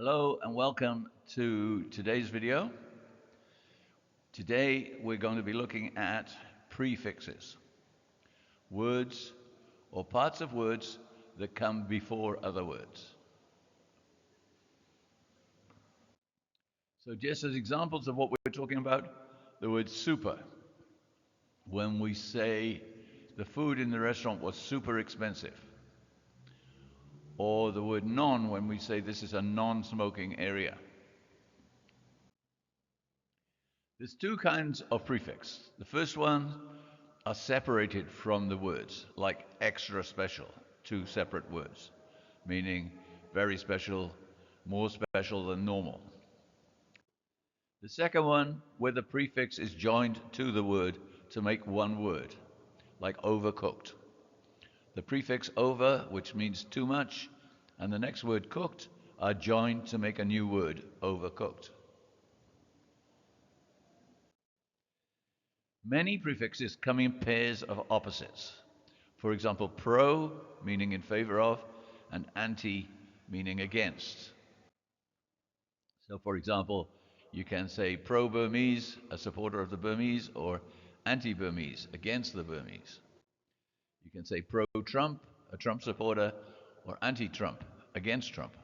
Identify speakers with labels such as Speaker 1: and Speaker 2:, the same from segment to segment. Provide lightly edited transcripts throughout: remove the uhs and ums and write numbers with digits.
Speaker 1: Hello and welcome to today's video. Today we're going to be looking at prefixes, words or parts of words that come before other words. So just as examples of what we're talking about, the word super. When we say the food in the restaurant was super expensive. Or the word non when we say this is a non-smoking area. There's two kinds of prefix. The first one are separated from the words, like extra special, two separate words, meaning very special, more special than normal. The second one, where the prefix is joined to the word to make one word, like overcooked. The prefix over, which means too much, and the next word cooked are joined to make a new word, overcooked. Many prefixes come in pairs of opposites. For example, pro, meaning in favor of, and anti, meaning against. So, for example, you can say pro-Burmese, a supporter of the Burmese, or anti-Burmese, against the Burmese. You can say pro-Trump, a Trump supporter, or anti-Trump, against Trump.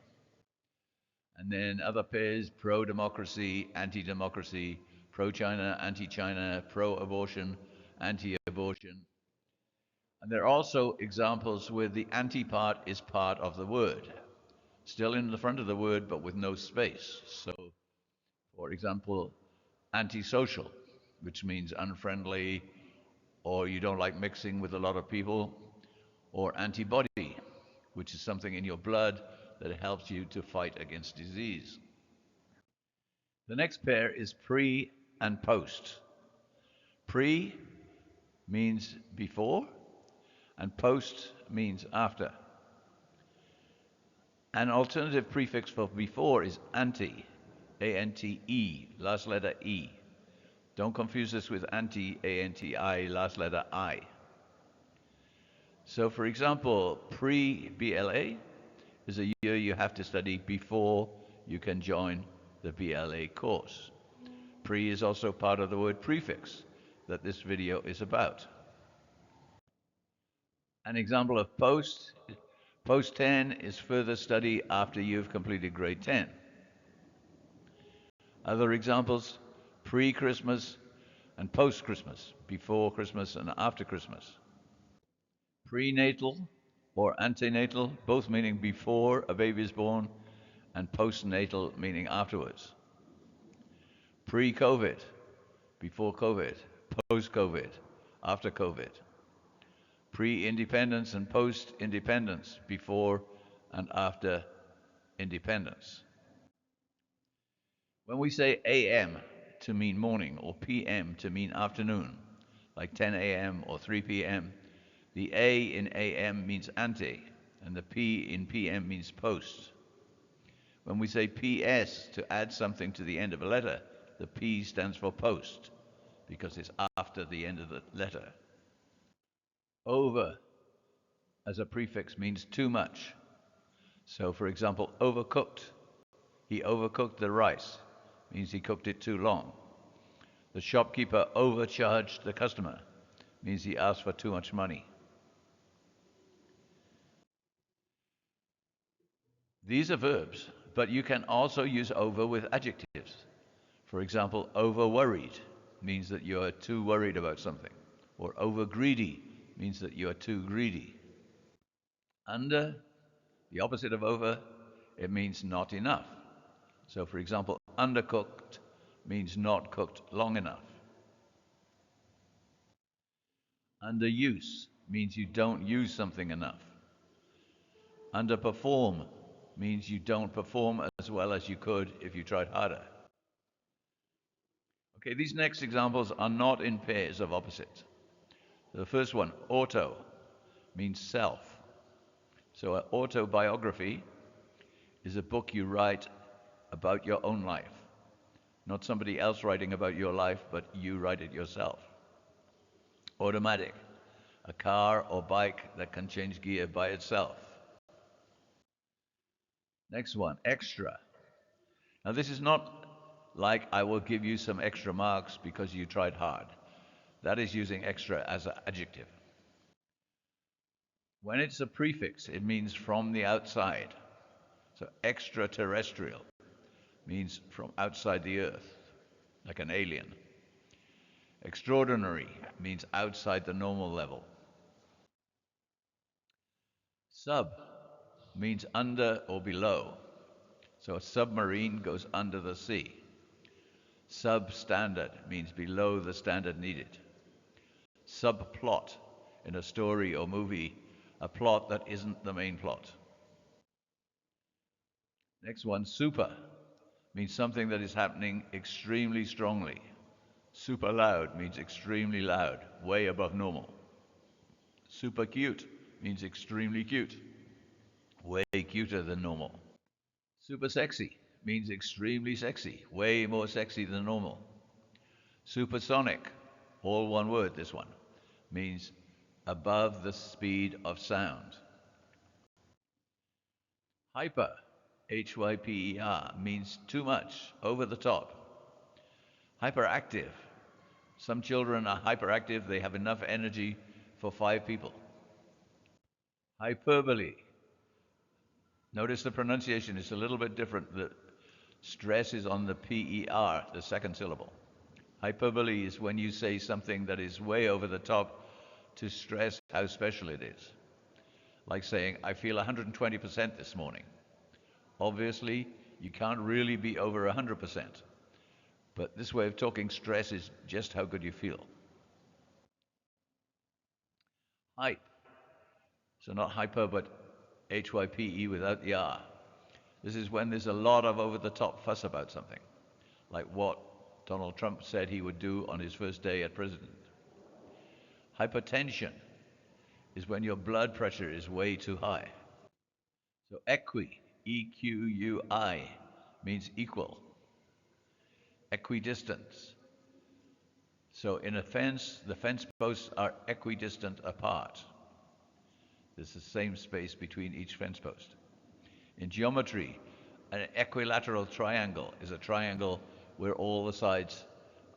Speaker 1: And then other pairs, pro-democracy, anti-democracy, pro-China, anti-China, pro-abortion, anti-abortion. And there are also examples where the anti part is part of the word, still in the front of the word, but with no space. So, for example, antisocial, which means unfriendly, or you don't like mixing with a lot of people, or antibody, which is something in your blood that helps you to fight against disease. The next pair is pre and post. Pre means before, and post means after. An alternative prefix for before is ante, A-N-T-E, last letter E. Don't confuse this with anti, A-N-T-I, last letter I. So for example, pre-BLA is a year you have to study before you can join the BLA course. Pre is also part of the word prefix that this video is about. An example of post, post 10 is further study after you've completed grade 10. Other examples, pre-Christmas and post-Christmas, before Christmas and after Christmas. Prenatal or antenatal, both meaning before a baby is born, and postnatal meaning afterwards. Pre-COVID, before COVID, post-COVID, after COVID. Pre-independence and post-independence, before and after independence. When we say AM to mean morning or PM to mean afternoon, like 10 a.m. or 3 p.m., the A in AM means ante, and the P in PM means post. When we say PS to add something to the end of a letter, the P stands for post, because it's after the end of the letter. Over as a prefix means too much. So for example, overcooked. He overcooked the rice, means he cooked it too long. The shopkeeper overcharged the customer, means he asked for too much money. These are verbs, but you can also use over with adjectives. For example, over worried means that you are too worried about something, or over greedy means that you are too greedy. Under, the opposite of over, it means not enough. So for example, undercooked means not cooked long enough. Underuse means you don't use something enough. Underperform means you don't perform as well as you could if you tried harder. Okay, these next examples are not in pairs of opposites. The first one, auto, means self. So an autobiography is a book you write about your own life. Not somebody else writing about your life, but you write it yourself. Automatic, a car or bike that can change gear by itself. Next one, extra. Now, this is not like I will give you some extra marks because you tried hard. That is using extra as an adjective. When it's a prefix, it means from the outside. So extraterrestrial means from outside the earth, like an alien. Extraordinary means outside the normal level. Sub means under or below. So a submarine goes under the sea. Substandard means below the standard needed. Subplot in a story or movie, a plot that isn't the main plot. Next one, super, means something that is happening extremely strongly. Super loud means extremely loud, way above normal. Super cute means extremely cute, way cuter than normal. Super sexy means extremely sexy, way more sexy than normal. Supersonic, all one word, this one, means above the speed of sound. Hyper, Hyper, means too much, over the top. Hyperactive, some children are hyperactive, they have enough energy for 5 people. Hyperbole, notice the pronunciation is a little bit different. The stress is on the PER, the second syllable. Hyperbole is when you say something that is way over the top to stress how special it is. Like saying, I feel 120% this morning. Obviously, you can't really be over 100%. But this way of talking stresses just how good you feel. Hype. So not hyper, but HYPE without the R. This is when there's a lot of over-the-top fuss about something, like what Donald Trump said he would do on his first day as president. Hypertension is when your blood pressure is way too high. So EQUI, means equal. Equidistance. So in a fence, the fence posts are equidistant apart. There's the same space between each fence post. In geometry, an equilateral triangle is a triangle where all the sides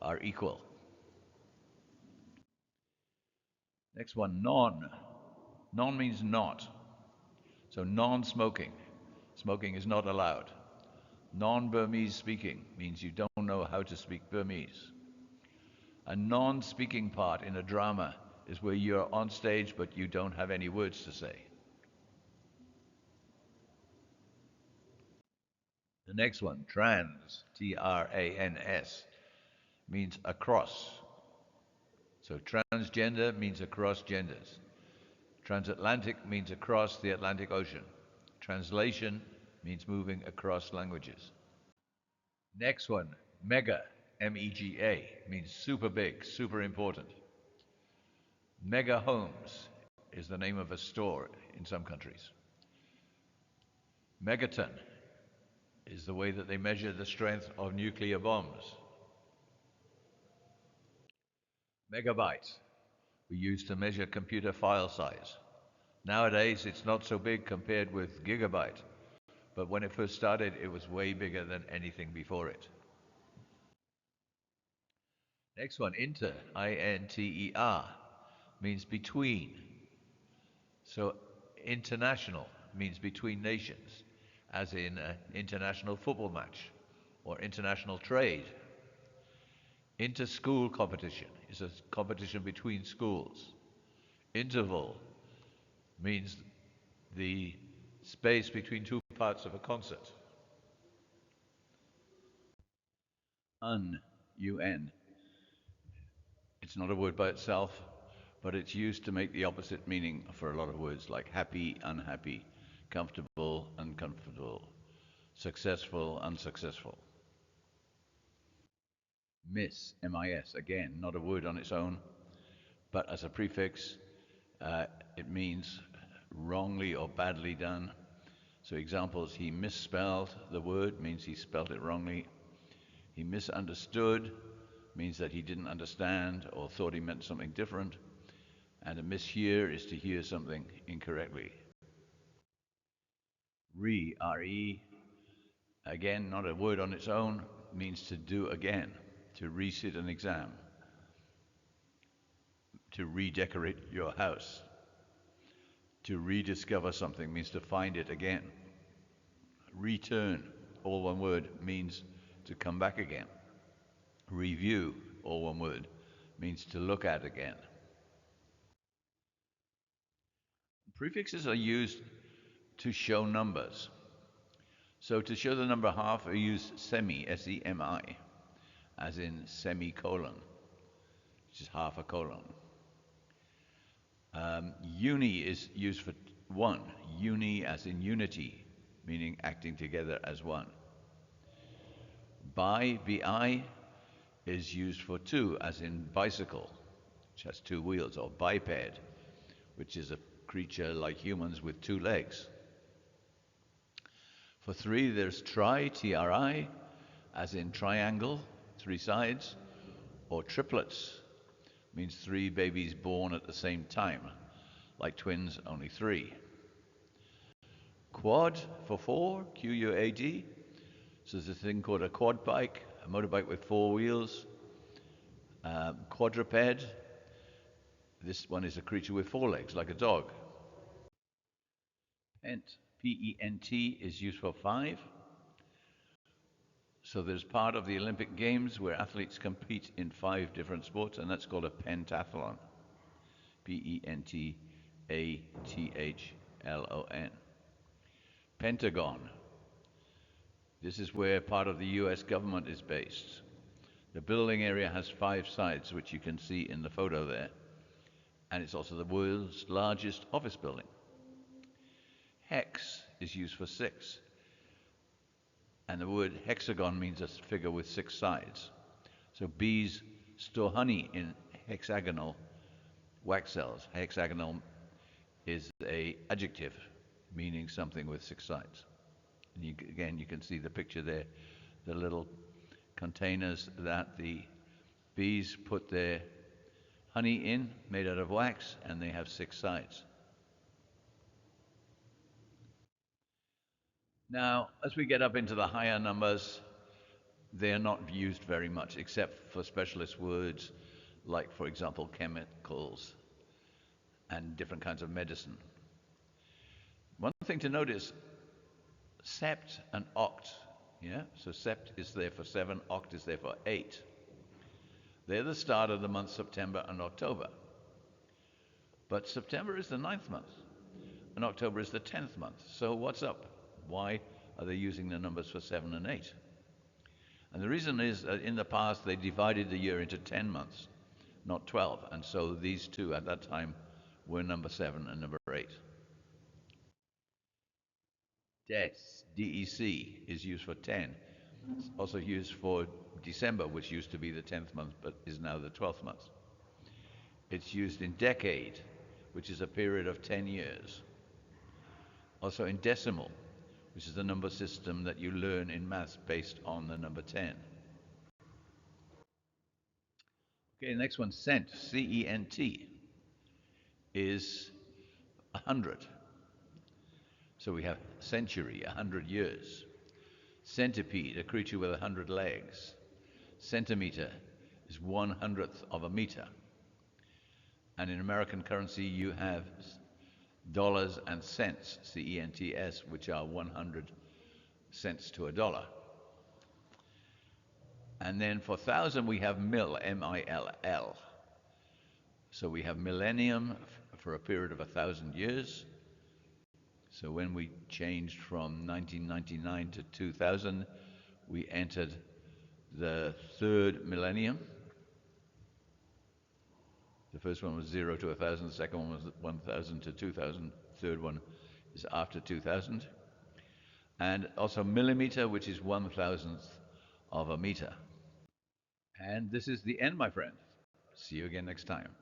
Speaker 1: are equal. Next one, non. Non means not. So non-smoking. Smoking is not allowed. Non-Burmese speaking means you don't know how to speak Burmese. A non-speaking part in a drama is where you're on stage but you don't have any words to say. The next one, trans, Trans, means across. So transgender means across genders. Transatlantic means across the Atlantic Ocean. Translation means moving across languages. Next one, mega, MEGA, means super big, super important. Mega homes is the name of a store in some countries. Megaton is the way that they measure the strength of nuclear bombs. Megabyte we use to measure computer file size. Nowadays it's not so big compared with gigabyte, but when it first started it was way bigger than anything before it. Next one, inter, INTER, means between. So international means between nations, as in an international football match or international trade. Inter-school competition is a competition between schools. Interval means the space between two parts of a concert. UN. It's not a word by itself, but it's used to make the opposite meaning for a lot of words like happy, unhappy, comfortable, uncomfortable, successful, unsuccessful. Miss, MIS, again, not a word on its own, but as a prefix, it means wrongly or badly done. So examples, he misspelled the word, means he spelled it wrongly. He misunderstood, means that he didn't understand or thought he meant something different. And a mishear is to hear something incorrectly. Re, R-E, Again, not a word on its own, means to do again, to resit an exam, to redecorate your house. To rediscover something means to find it again. Return, all one word, means to come back again. Review, all one word, means to look at again. Prefixes are used to show numbers. So to show the number half, we use semi, S-E-M-I, as in semicolon, which is half a colon. Uni is used for one, uni as in unity, meaning acting together as one. Bi, is used for two, as in bicycle, which has two wheels, or biped, which is a creature like humans with two legs. For three, there's tri, as in triangle, three sides, or triplets, means three babies born at the same time, like twins, only three. Quad for four, Quad. So there's a thing called a quad bike, a motorbike with four wheels. Quadruped, this one is a creature with four legs, like a dog. Pent, P-E-N-T, is used for five. So there's part of the Olympic Games where athletes compete in 5 different sports, and that's called a pentathlon. P-E-N-T-A-T-H-L-O-N. Pentagon. This is where part of the US government is based. The building area has 5 sides, which you can see in the photo there. And it's also the world's largest office building. Hex is used for 6. And the word hexagon means a figure with 6 sides. So bees store honey in hexagonal wax cells. Hexagonal is an adjective meaning something with 6 sides. And again, you can see the picture there, the little containers that the bees put their honey in, made out of wax, and they have 6 sides. Now, as we get up into the higher numbers, they are not used very much, except for specialist words like, for example, chemicals and different kinds of medicine. One thing to note is sept and oct. Yeah, so sept is there for 7, oct is there for 8. They're the start of the month September and October. But September is the 9th month, and October is the 10th month. So what's up? Why are they using the numbers for 7 and 8? And the reason is that in the past they divided the year into 10 months, not 12. And so these two at that time were number 7 and number 8. Dec, D-E-C, is used for 10. It's also used for December, which used to be the 10th month, but is now the 12th month. It's used in decade, which is a period of 10 years. Also in decimal, which is the number system that you learn in maths based on the number 10. Okay, the next one, cent, C-E-N-T, is 100. So we have century, 100 years. Centipede, a creature with 100 legs. Centimeter is 1/100th of a meter. And in American currency, you have dollars and cents, C-E-N-T-S, which are 100 cents to a dollar. And then for thousand, we have mil, M-I-L-L. So we have millennium for a period of 1,000 years. So when we changed from 1999 to 2000, we entered the 3rd millennium. The first one was 0 to 1,000, the second one was 1,000 to 2,000, third one is after 2000. And also millimeter, which is 1/1000th of a meter. And this is the end, my friend. See you again next time.